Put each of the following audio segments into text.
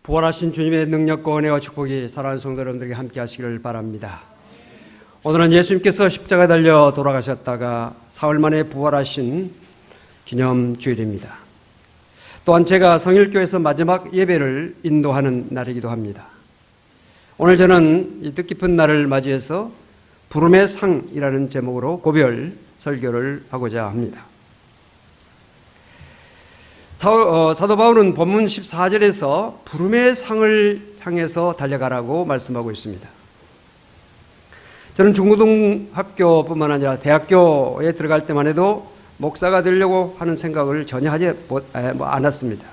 부활하신 주님의 능력과 은혜와 축복이 사랑하는 성도 여러분들에게 함께 하시기를 바랍니다. 오늘은 예수님께서 십자가에 달려 돌아가셨다가 사흘 만에 부활하신 기념주일입니다. 또한 제가 성일교에서 마지막 예배를 인도하는 날이기도 합니다. 오늘 저는 이 뜻깊은 날을 맞이해서 부름의 상이라는 제목으로 고별 설교를 하고자 합니다. 사도 바울은 본문 14절에서 부름의 상을 향해서 달려가라고 말씀하고 있습니다. 저는 중고등학교뿐만 아니라 대학교에 들어갈 때만 해도 목사가 되려고 하는 생각을 전혀 하지 않았습니다.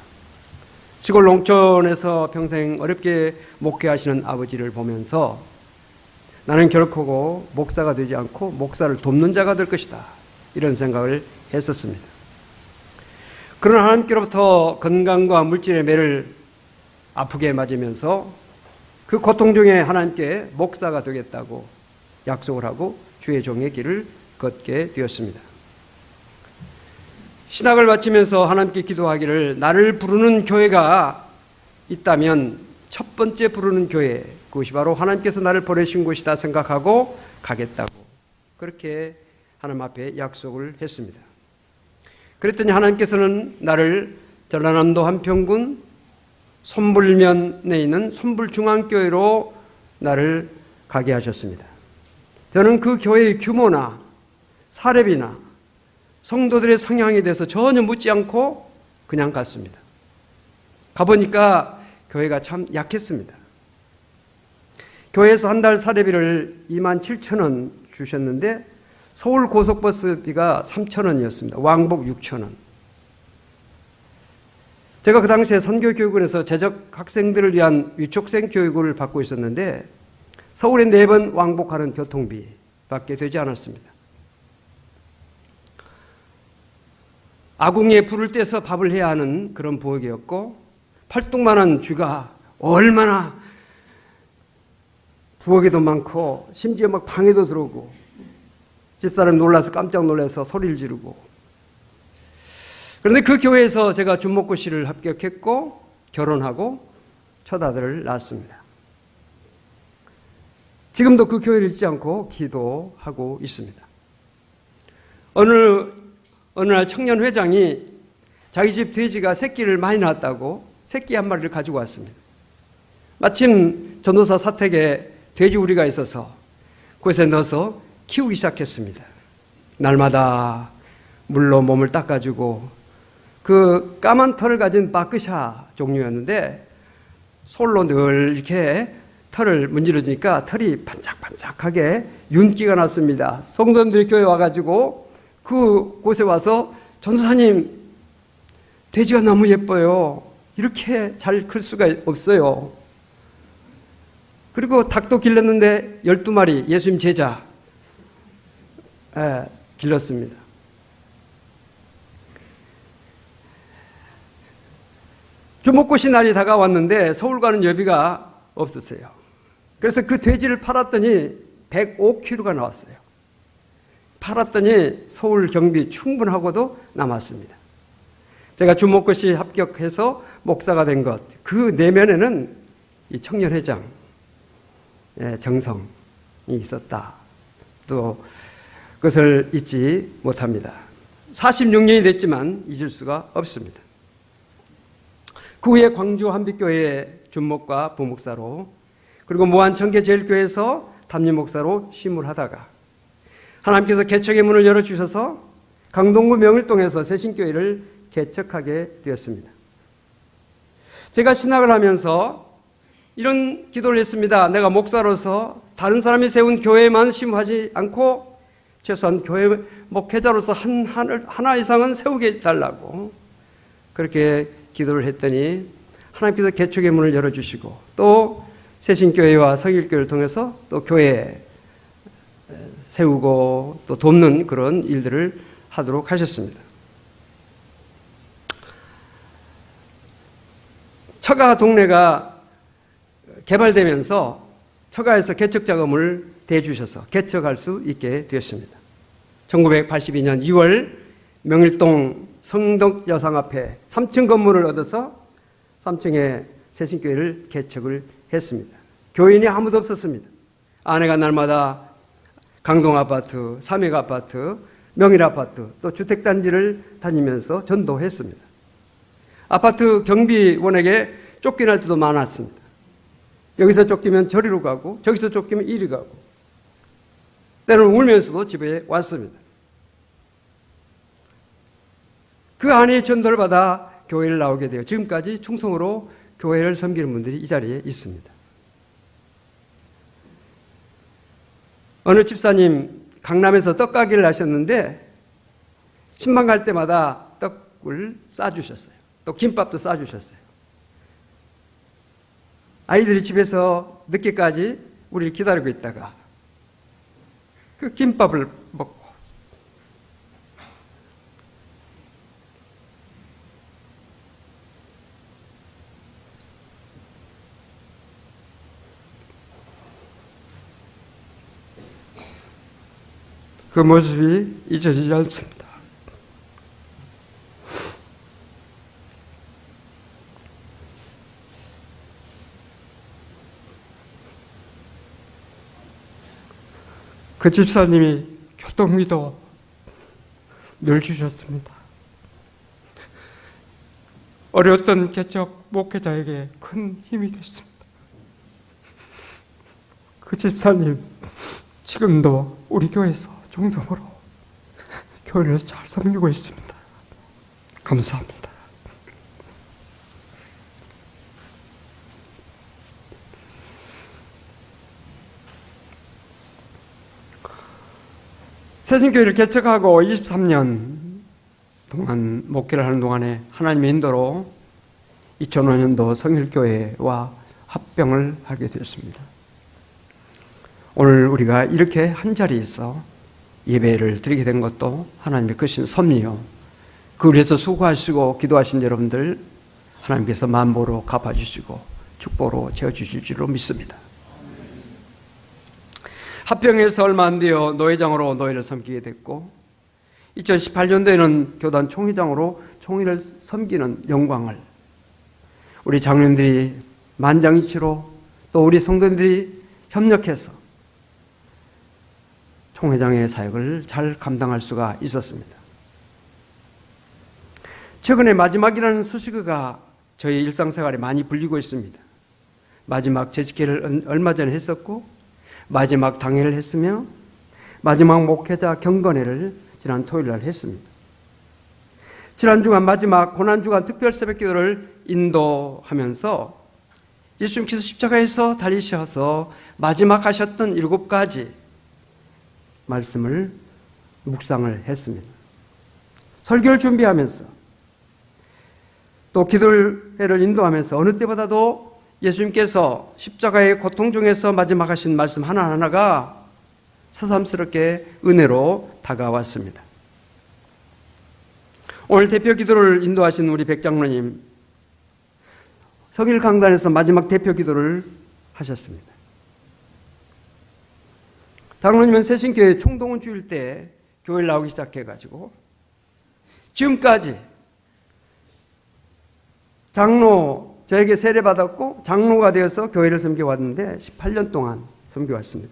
시골 농촌에서 평생 어렵게 목회하시는 아버지를 보면서 나는 결코 목사가 되지 않고 목사를 돕는 자가 될 것이다, 이런 생각을 했었습니다. 그러나 하나님께로부터 건강과 물질의 매를 아프게 맞으면서 그 고통 중에 하나님께 목사가 되겠다고 약속을 하고 주의 종의 길을 걷게 되었습니다. 신학을 마치면서 하나님께 기도하기를 나를 부르는 교회가 있다면 첫 번째 부르는 교회, 그것이 바로 하나님께서 나를 보내신 곳이다 생각하고 가겠다고 그렇게 하나님 앞에 약속을 했습니다. 그랬더니 하나님께서는 나를 전라남도 한평군 손불면에 있는 손불중앙교회로 나를 가게 하셨습니다. 저는 그 교회의 규모나 사례비나 성도들의 성향에 대해서 전혀 묻지 않고 그냥 갔습니다. 가보니까 교회가 참 약했습니다. 교회에서 한 달 사례비를 27,000원 주셨는데 서울 고속버스비가 3,000원이었습니다. 왕복 6,000원. 제가 그 당시에 선교교육원에서 재적 학생들을 위한 위촉생 교육을 받고 있었는데 서울에 4번 왕복하는 교통비밖에 되지 않았습니다. 아궁이에 불을 떼서 밥을 해야 하는 그런 부엌이었고 팔뚝만한 쥐가 얼마나 부엌에도 많고 심지어 막 방에도 들어오고 집사람이 놀라서 깜짝 놀라서 소리를 지르고, 그런데 그 교회에서 제가 준목고시를 합격했고 결혼하고 첫 아들을 낳았습니다. 지금도 그 교회를 잊지 않고 기도하고 있습니다. 어느 날 청년 회장이 자기 집 돼지가 새끼를 많이 낳았다고 새끼 한 마리를 가지고 왔습니다. 마침 전도사 사택에 돼지 우리가 있어서 그곳에 넣어서 키우기 시작했습니다. 날마다 물로 몸을 닦아주고 그 까만 털을 가진 바크샤 종류였는데 솔로 늘 이렇게 털을 문지르니까 털이 반짝반짝하게 윤기가 났습니다. 성도님들이 교회 와가지고 그곳에 와서 전도사님 돼지가 너무 예뻐요. 이렇게 잘 클 수가 없어요. 그리고 닭도 길렀는데 12마리 예수님 제자 길렀습니다. 주목고시 날이 다가왔는데 서울 가는 여비가 없었어요. 그래서 그 돼지를 팔았더니 105kg가 나왔어요. 팔았더니 서울 경비 충분하고도 남았습니다. 제가 주목고시 합격해서 목사가 된 것, 그 내면에는 이 청년회장의 정성이 있었다. 또 그것을 잊지 못합니다. 46년이 됐지만 잊을 수가 없습니다. 그 후에 광주 한빛교회의 준목과 부목사로, 그리고 무안 청계제일교회에서 담임목사로 심을하다가 하나님께서 개척의 문을 열어주셔서 강동구 명일동에서 새신교회를 개척하게 되었습니다. 제가 신학을 하면서 이런 기도를 했습니다. 내가 목사로서 다른 사람이 세운 교회만 심하지 않고 최소한 교회 목회자로서 하나 이상은 세우게 해달라고 그렇게 기도를 했더니 하나님께서 개척의 문을 열어주시고 또 새신교회와 성일교회를 통해서 또 교회 세우고 또 돕는 그런 일들을 하도록 하셨습니다. 처가 동네가 개발되면서 처가에서 개척 자금을 대주셔서 개척할 수 있게 되었습니다. 1982년 2월 명일동 성덕여상 앞에 3층 건물을 얻어서 3층에 새신교회를 개척을 했습니다. 교인이 아무도 없었습니다. 아내가 날마다 강동아파트, 삼익아파트, 명일아파트, 또 주택단지를 다니면서 전도했습니다. 아파트 경비원에게 쫓겨날 때도 많았습니다. 여기서 쫓기면 저리로 가고 저기서 쫓기면 이리 가고 때로는 울면서도 집에 왔습니다. 그 아내의 전도를 받아 교회를 나오게 되어 지금까지 충성으로 교회를 섬기는 분들이 이 자리에 있습니다. 어느 집사님 강남에서 떡가게를 하셨는데 신방 갈 때마다 떡을 싸주셨어요. 또 김밥도 싸주셨어요. 아이들이 집에서 늦게까지 우리를 기다리고 있다가 그 김밥을 먹고 그 모습이 잊혀지지 않습니다. 그 집사님이 교통비도 늘 주셨습니다. 어려웠던 개척 목회자에게 큰 힘이 됐습니다. 그 집사님 지금도 우리 교회에서 중성으로 교회를 잘 섬기고 있습니다. 감사합니다. 새신교회를 개척하고 23년 동안 목회를 하는 동안에 하나님의 인도로 2005년도 성일교회와 합병을 하게 됐습니다. 오늘 우리가 이렇게 한자리에서 예배를 드리게 된 것도 하나님의 크신 섭리요. 그 위해서 수고하시고 기도하신 여러분들 하나님께서 만보로 갚아주시고 축복으로 채워주실 줄로 믿습니다. 합병해서 얼마 안 되어 노회장으로 노회를 섬기게 됐고 2018년도에는 교단 총회장으로 총회를 섬기는 영광을 우리 장로님들이 만장일치로 또 우리 성도님들이 협력해서 총회장의 사역을 잘 감당할 수가 있었습니다. 최근에 마지막이라는 수식어가 저희 일상생활에 많이 불리고 있습니다. 마지막 재직회를 얼마 전에 했었고 마지막 당회를 했으며 마지막 목회자 경건회를 지난 토요일 날 했습니다. 지난 주간 마지막 고난주간 특별 새벽기도를 인도하면서 예수님께서 십자가에서 달리셔서 마지막 하셨던 7가지 말씀을 묵상을 했습니다. 설교를 준비하면서 또 기도회를 인도하면서 어느 때보다도 예수님께서 십자가의 고통 중에서 마지막 하신 말씀 하나하나가 새삼스럽게 은혜로 다가왔습니다. 오늘 대표 기도를 인도하신 우리 백장로님 성일 강단에서 마지막 대표 기도를 하셨습니다. 장로님은 새신교회 총동원 주일 때 교회를 나오기 시작해가지고 지금까지 장로 저에게 세례받았고 장로가 되어서 교회를 섬겨왔는데 18년 동안 섬겨왔습니다.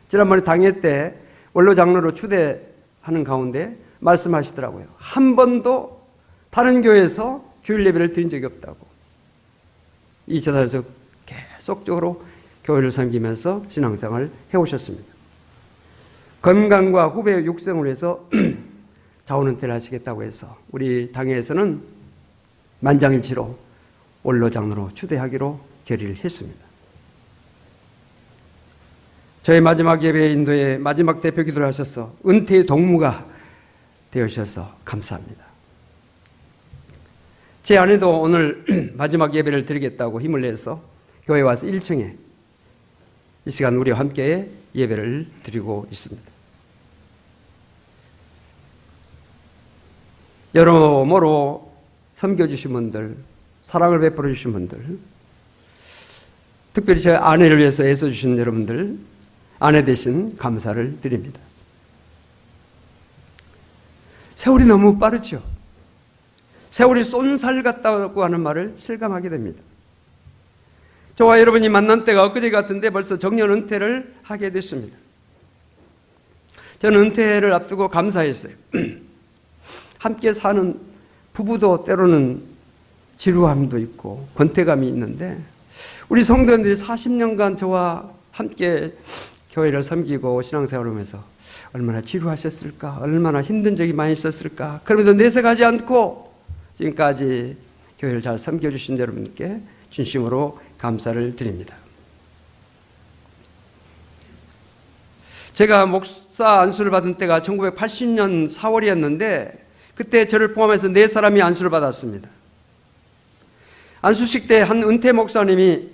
지난번에 당회 때 원로 장로로 추대하는 가운데 말씀하시더라고요. 한 번도 다른 교회에서 주일 예배를 드린 적이 없다고. 이 재단에서 계속적으로 교회를 섬기면서 신앙생활을 해오셨습니다. 건강과 후배 육성을 위해서 자원은퇴를 하시겠다고 해서 우리 당회에서는 만장일치로 원로 장로로 추대하기로 결의를 했습니다. 저희 마지막 예배 인도에 마지막 대표 기도를 하셔서 은퇴의 동무가 되어주셔서 감사합니다. 제 아내도 오늘 마지막 예배를 드리겠다고 힘을 내서 교회에 와서 1층에 이 시간 우리와 함께 예배를 드리고 있습니다. 여러모로 섬겨주신 분들, 사랑을 베풀어 주신 분들, 특별히 제 아내를 위해서 애써주신 여러분들, 아내 대신 감사를 드립니다. 세월이 너무 빠르죠. 세월이 쏜살 같다고 하는 말을 실감하게 됩니다. 저와 여러분이 만난 때가 엊그제 같은데 벌써 정년 은퇴를 하게 됐습니다. 저는 은퇴를 앞두고 감사했어요. 함께 사는 부부도 때로는 지루함도 있고 권태감이 있는데 우리 성도님들이 40년간 저와 함께 교회를 섬기고 신앙생활을 하면서 얼마나 지루하셨을까, 얼마나 힘든 적이 많이 있었을까. 그러면서 내색하지 않고 지금까지 교회를 잘 섬겨주신 여러분께 진심으로 감사를 드립니다. 제가 목사 안수를 받은 때가 1980년 4월이었는데 그때 저를 포함해서 4사람이 안수를 받았습니다. 안수식 때 한 은퇴 목사님이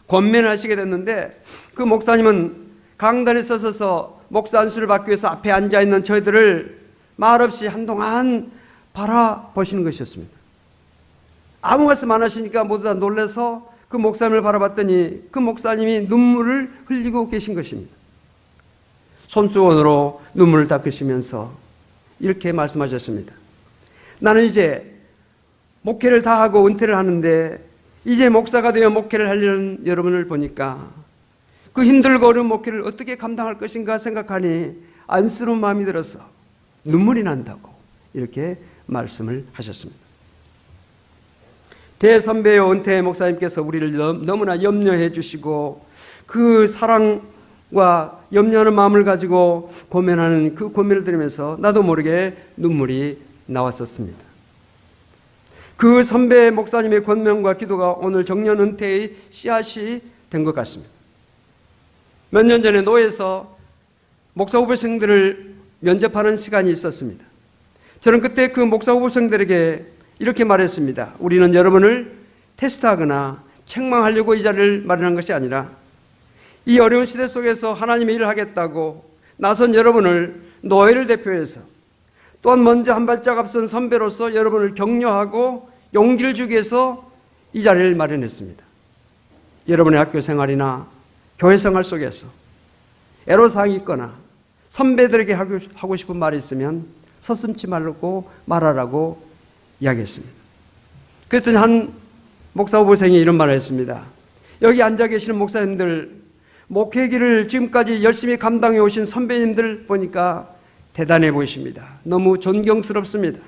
권면을 하시게 됐는데 그 목사님은 강단에 서서 목사 안수를 받기 위해서 앞에 앉아있는 저희들을 말없이 한동안 바라보시는 것이었습니다. 아무 말씀 안 하시니까 모두 다 놀라서 그 목사님을 바라봤더니 그 목사님이 눈물을 흘리고 계신 것입니다. 손수건으로 눈물을 닦으시면서 이렇게 말씀하셨습니다. 나는 이제 목회를 다 하고 은퇴를 하는데 이제 목사가 되어 목회를 하려는 여러분을 보니까 그 힘들고 어려운 목회를 어떻게 감당할 것인가 생각하니 안쓰러운 마음이 들어서 눈물이 난다고 이렇게 말씀을 하셨습니다. 대선배요 은퇴 목사님께서 우리를 너무나 염려해 주시고 그 사랑과 염려하는 마음을 가지고 고민하는 그 고민을 들으면서 나도 모르게 눈물이 나왔었습니다. 그 선배 목사님의 권면과 기도가 오늘 정년 은퇴의 씨앗이 된 것 같습니다. 몇 년 전에 노회에서 목사 후보생들을 면접하는 시간이 있었습니다. 저는 그때 그 목사 후보생들에게 이렇게 말했습니다. 우리는 여러분을 테스트하거나 책망하려고 이 자리를 마련한 것이 아니라 이 어려운 시대 속에서 하나님의 일을 하겠다고 나선 여러분을 노회를 대표해서 또한 먼저 한 발짝 앞선 선배로서 여러분을 격려하고 용기를 주기 위해서 이 자리를 마련했습니다. 여러분의 학교 생활이나 교회 생활 속에서 애로사항이 있거나 선배들에게 하고 싶은 말이 있으면 서슴지 말고 말하라고 이야기했습니다. 그랬더니 한 목사 후보생이 이런 말을 했습니다. 여기 앉아 계시는 목사님들, 목회기를 지금까지 열심히 감당해 오신 선배님들 보니까 대단해 보이십니다. 너무 존경스럽습니다.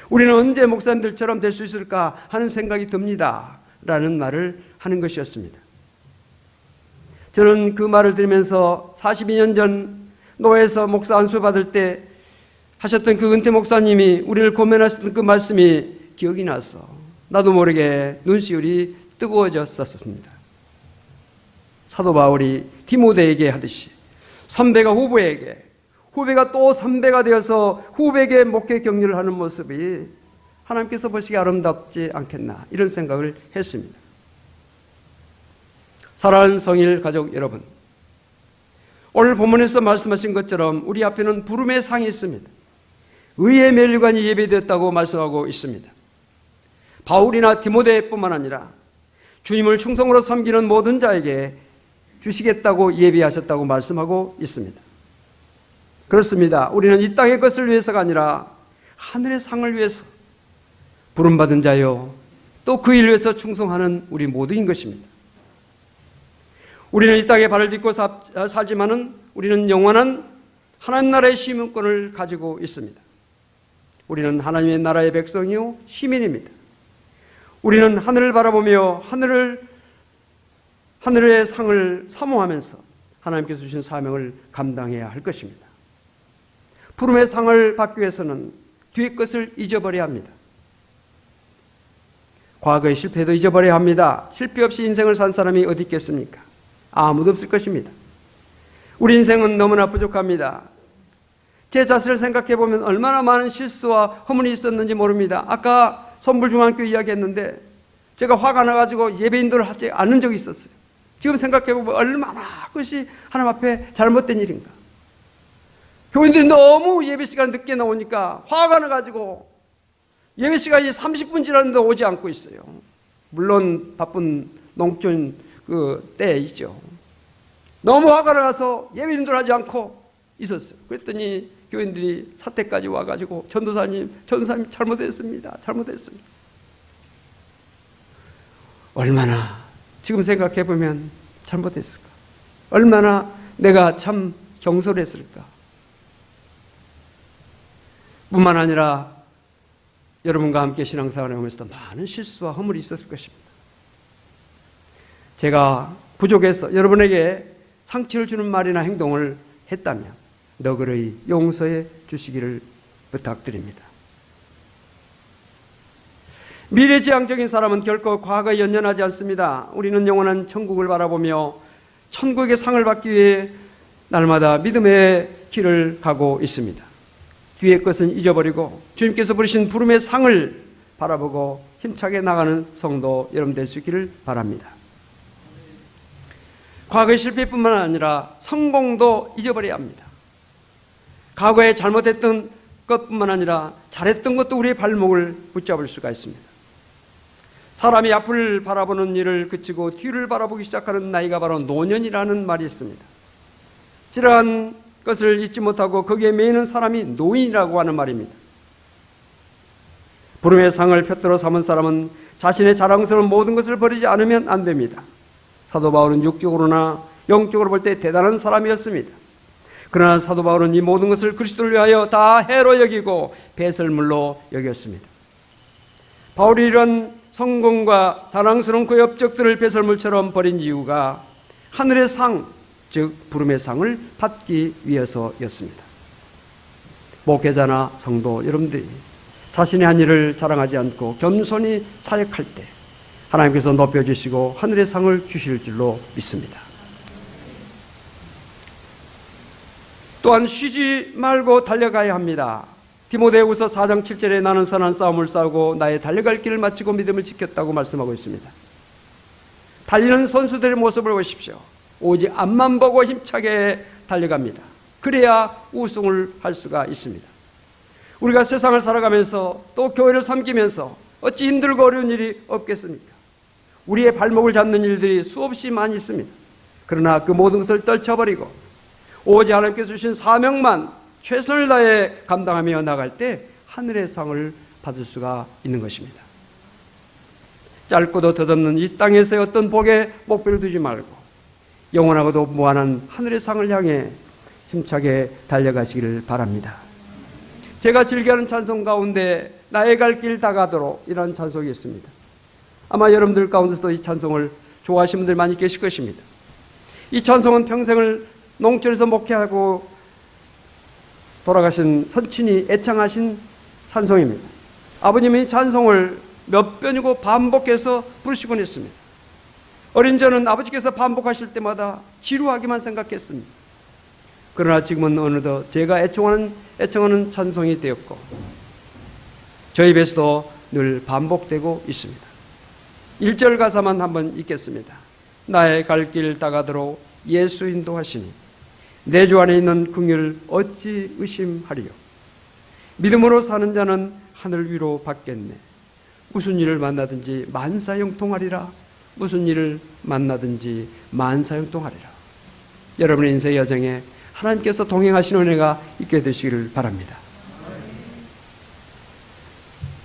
우리는 언제 목사님들처럼 될 수 있을까 하는 생각이 듭니다. 라는 말을 하는 것이었습니다. 저는 그 말을 들으면서 42년 전 노회에서 목사 안수 받을 때 하셨던 그 은퇴 목사님이 우리를 고면하셨던 그 말씀이 기억이 나서 나도 모르게 눈시울이 뜨거워졌었습니다. 사도 바울이 디모데에게 하듯이 선배가 후배에게, 후배가 또 선배가 되어서 후배에게 목회 격려를 하는 모습이 하나님께서 보시기에 아름답지 않겠나 이런 생각을 했습니다. 사랑하는 성일 가족 여러분, 오늘 본문에서 말씀하신 것처럼 우리 앞에는 부름의 상이 있습니다. 의의 멸류관이 예배되었다고 말씀하고 있습니다. 바울이나 디모데뿐만 아니라 주님을 충성으로 섬기는 모든 자에게 주시겠다고 예비하셨다고 말씀하고 있습니다. 그렇습니다. 우리는 이 땅의 것을 위해서가 아니라 하늘의 상을 위해서 부름받은 자요, 또 그 일을 위해서 충성하는 우리 모두인 것입니다. 우리는 이 땅에 발을 딛고 살지만은 우리는 영원한 하나님 나라의 시민권을 가지고 있습니다. 우리는 하나님의 나라의 백성이요 시민입니다. 우리는 하늘을 바라보며 하늘의 상을 사모하면서 하나님께서 주신 사명을 감당해야 할 것입니다. 부름의 상을 받기 위해서는 뒤의 것을 잊어버려야 합니다. 과거의 실패도 잊어버려야 합니다. 실패 없이 인생을 산 사람이 어디 있겠습니까? 아무도 없을 것입니다. 우리 인생은 너무나 부족합니다. 제 자신을 생각해 보면 얼마나 많은 실수와 허물이 있었는지 모릅니다. 아까 선불중앙교 이야기했는데 제가 화가 나가지고 예배인도를 하지 않은 적이 있었어요. 지금 생각해 보면 얼마나 그것이 하나님 앞에 잘못된 일인가. 교인들이 너무 예배 시간 늦게 나오니까 화가 나가지고 예배 시간이 30분 지났는데 오지 않고 있어요. 물론 바쁜 농촌 그 때에 있죠. 너무 화가 나서 예배인도를 하지 않고 있었어요. 그랬더니 교인들이 사택까지 와가지고 전도사님 잘못했습니다. 얼마나 지금 생각해 보면 잘못했을까? 얼마나 내가 참 경솔했을까? 뿐만 아니라 여러분과 함께 신앙생활을 하면서도 많은 실수와 허물이 있었을 것입니다. 제가 부족해서 여러분에게 상처를 주는 말이나 행동을 했다면 너그러이 용서해 주시기를 부탁드립니다. 미래지향적인 사람은 결코 과거에 연연하지 않습니다. 우리는 영원한 천국을 바라보며 천국의 상을 받기 위해 날마다 믿음의 길을 가고 있습니다. 뒤의 것은 잊어버리고 주님께서 부르신 부름의 상을 바라보고 힘차게 나가는 성도 여러분 될 수 있기를 바랍니다. 과거의 실패뿐만 아니라 성공도 잊어버려야 합니다. 과거에 잘못했던 것뿐만 아니라 잘했던 것도 우리의 발목을 붙잡을 수가 있습니다. 사람이 앞을 바라보는 일을 그치고 뒤를 바라보기 시작하는 나이가 바로 노년이라는 말이 있습니다. 지나간 것을 잊지 못하고 거기에 매이는 사람이 노인이라고 하는 말입니다. 부름의 상을 펴들어 삼은 사람은 자신의 자랑스러운 모든 것을 버리지 않으면 안 됩니다. 사도 바울은 육적으로나 영적으로 볼 때 대단한 사람이었습니다. 그러나 사도 바울은 이 모든 것을 그리스도를 위하여 다 해로 여기고 배설물로 여겼습니다. 바울이 이런 성공과 자랑스러운 그 업적들을 배설물처럼 버린 이유가 하늘의 상, 즉 부름의 상을 받기 위해서였습니다. 목회자나 성도 여러분들이 자신의 한 일을 자랑하지 않고 겸손히 사역할 때 하나님께서 높여주시고 하늘의 상을 주실 줄로 믿습니다. 또한 쉬지 말고 달려가야 합니다. 디모데후서 4장 7절에 나는 선한 싸움을 싸우고 나의 달려갈 길을 마치고 믿음을 지켰다고 말씀하고 있습니다. 달리는 선수들의 모습을 보십시오. 오직 앞만 보고 힘차게 달려갑니다. 그래야 우승을 할 수가 있습니다. 우리가 세상을 살아가면서 또 교회를 섬기면서 어찌 힘들고 어려운 일이 없겠습니까? 우리의 발목을 잡는 일들이 수없이 많이 있습니다. 그러나 그 모든 것을 떨쳐버리고 오직 하나님께서 주신 사명만 최선을 다해 감당하며 나갈 때 하늘의 상을 받을 수가 있는 것입니다. 짧고도 덧없는 이 땅에서의 어떤 복에 목표를 두지 말고 영원하고도 무한한 하늘의 상을 향해 힘차게 달려가시기를 바랍니다. 제가 즐겨하는 찬송 가운데 나의 갈 길 다가도록 이라는 찬송이 있습니다. 아마 여러분들 가운데서도 이 찬송을 좋아하시는 분들 많이 계실 것입니다. 이 찬송은 평생을 농촌에서 목회하고 돌아가신 선친이 애창하신 찬송입니다. 아버님이 이 찬송을 몇 번이고 반복해서 부르시곤 했습니다. 어린 저는 아버지께서 반복하실 때마다 지루하기만 생각했습니다. 그러나 지금은 어느덧 제가 애청하는 찬송이 되었고 저희 입에서도 늘 반복되고 있습니다. 1절 가사만 한번 읽겠습니다. 나의 갈 길 다가도록 예수 인도하시니 내 주 안에 있는 긍휼을 어찌 의심하리요. 믿음으로 사는 자는 하늘 위로 받겠네. 무슨 일을 만나든지 만사형통하리라. 무슨 일을 만나든지 만사형통하리라. 여러분의 인생의 여정에 하나님께서 동행하시는 은혜가 있게 되시기를 바랍니다.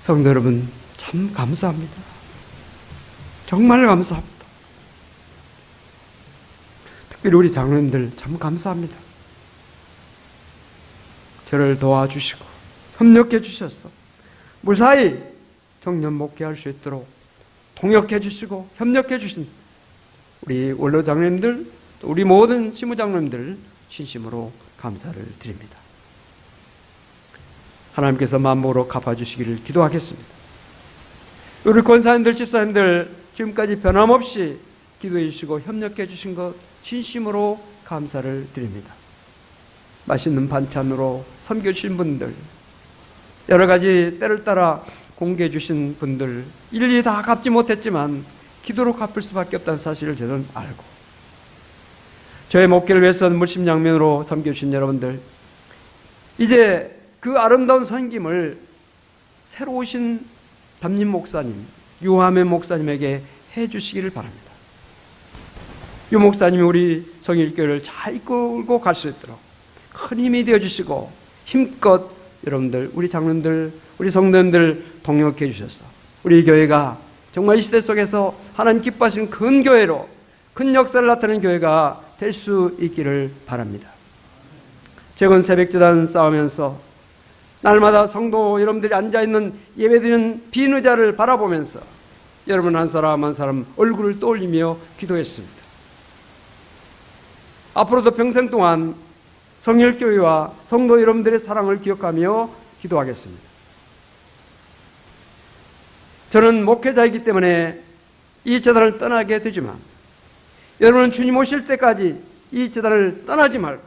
성도 여러분, 참 감사합니다. 정말 감사합니다. 특별히 우리 장로님들 참 감사합니다. 저를 도와주시고 협력해 주셔서 무사히 청년 목회할 수 있도록 통역해 주시고 협력해 주신 우리 원로 장로님들, 우리 모든 시무 장로님들 진심으로 감사를 드립니다. 하나님께서 만복으로 갚아주시기를 기도하겠습니다. 우리 권사님들, 집사님들 지금까지 변함없이 기도해 주시고 협력해 주신 것 진심으로 감사를 드립니다. 맛있는 반찬으로 섬겨주신 분들, 여러 가지 때를 따라 공개해 주신 분들, 일일이 다 갚지 못했지만 기도로 갚을 수밖에 없다는 사실을 저는 알고 저의 목회를 위해서는 물심양면으로 섬겨주신 여러분들, 이제 그 아름다운 섬김을 새로 오신 담임 목사님, 유하면 목사님에게 해주시기를 바랍니다. 유 목사님이 우리 성일교회를 잘 이끌고 갈 수 있도록 큰 힘이 되어주시고 힘껏 여러분들, 우리 장로님들, 우리 성도님들 동역해 주셔서 우리 교회가 정말 이 시대 속에서 하나님 기뻐하시는 큰 교회로, 큰 역사를 나타내는 교회가 될 수 있기를 바랍니다. 최근 새벽제단 싸우면서 날마다 성도 여러분들이 앉아있는 예배드리는 빈 의자를 바라보면서 여러분 한 사람 한 사람 얼굴을 떠올리며 기도했습니다. 앞으로도 평생 동안 성일교회와 성도 여러분들의 사랑을 기억하며 기도하겠습니다. 저는 목회자이기 때문에 이 재단을 떠나게 되지만 여러분은 주님 오실 때까지 이 재단을 떠나지 말고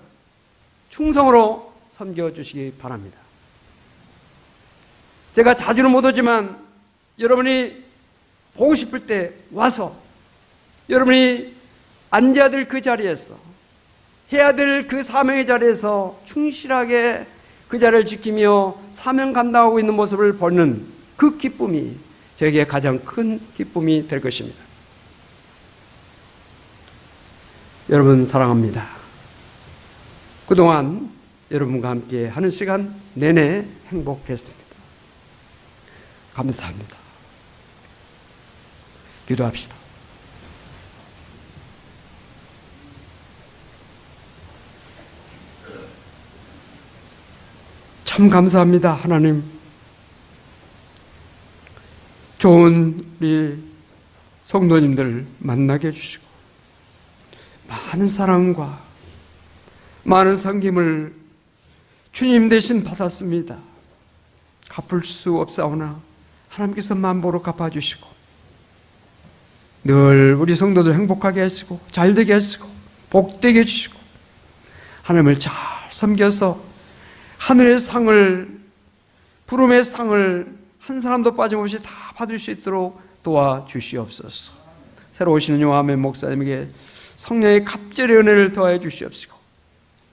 충성으로 섬겨주시기 바랍니다. 제가 자주는 못 오지만 여러분이 보고 싶을 때 와서 여러분이 앉아야 될 그 자리에서 해야 될 그 사명의 자리에서 충실하게 그 자리를 지키며 사명 감당하고 있는 모습을 보는 그 기쁨이 저에게 가장 큰 기쁨이 될 것입니다. 여러분 사랑합니다. 그동안 여러분과 함께 하는 시간 내내 행복했습니다. 감사합니다. 기도합시다. 참 감사합니다. 하나님, 좋은 우리 성도님들 만나게 해주시고 많은 사랑과 많은 섬김을 주님 대신 받았습니다. 갚을 수 없사오나 하나님께서 만보로 갚아주시고 늘 우리 성도들 행복하게 하시고 잘되게 하시고 복되게 해주시고 하나님을 잘 섬겨서 하늘의 상을, 부름의 상을 한 사람도 빠짐없이 다 받을 수 있도록 도와주시옵소서. 새로 오시는 요한의 목사님에게 성령의 갑절의 은혜를 더해 주시옵시고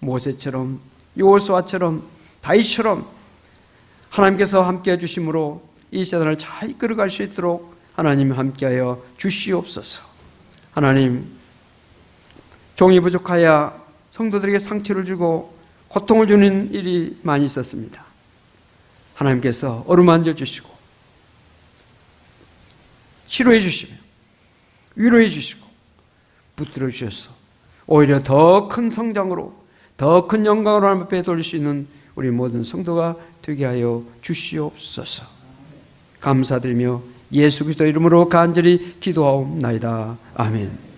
모세처럼 여호수아처럼 다윗처럼 하나님께서 함께해 주심으로 이 재단을 잘 이끌어갈 수 있도록 하나님 함께하여 주시옵소서. 하나님, 종이 부족하여 성도들에게 상처를 주고 고통을 주는 일이 많이 있었습니다. 하나님께서 어루만져 주시고 치료해 주시며 위로해 주시고 붙들어 주셔서 오히려 더 큰 성장으로 더 큰 영광으로 하나님 앞에 돌릴 수 있는 우리 모든 성도가 되게 하여 주시옵소서. 감사드리며 예수 그리스도 이름으로 간절히 기도하옵나이다. 아멘.